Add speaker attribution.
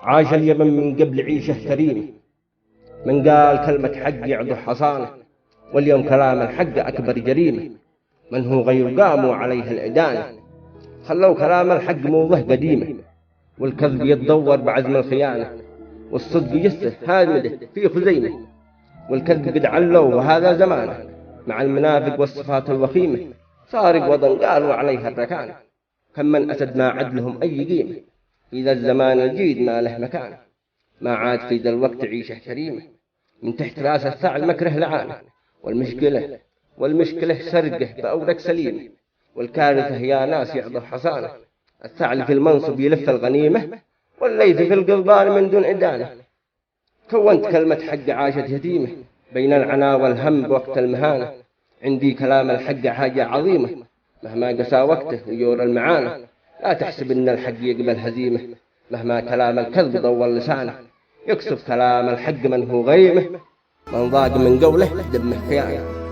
Speaker 1: عاش اليمن من قبل عيشه كريمه، من قال كلمة حق يعضو حصانه، واليوم كلام الحق أكبر جريمة. من هو غير قاموا عليه الإدانة، خلوا كلام الحق موضة قديمة، والكذب يتدور بعزم الخيانة، والصدق يسه هامده في خزيمة، والكذب قد علوا وهذا زمانه، مع المنافق والصفات الوخيمة، سارق وطن قالوا عليها الركانة، كم من أسد ما عدلهم أي قيمة، إذا الزمان الجيد ما له مكانه، ما عاد في ذا الوقت عيشه كريمة، من تحت راس الثعلب مكره لعانه، والمشكلة سرقه بأورق سليمة، والكارثة يا ناس يعضو حصانه، الثعلب في المنصب يلف الغنيمة، والليث في القضبان من دون إدانة. كونت كلمة حق عاشت يتيمة، بين العنا والهم بوقت المهانة، عندي كلام الحق حاجة عظيمة، مهما قسى وقته ويور المعانة، لا تحسب إن الحق يقبل هزيمة، مهما كلام الكذب طول لسانه، يكسب كلام الحق من هو غيمه، من ضاق من قوله دمه خيانة.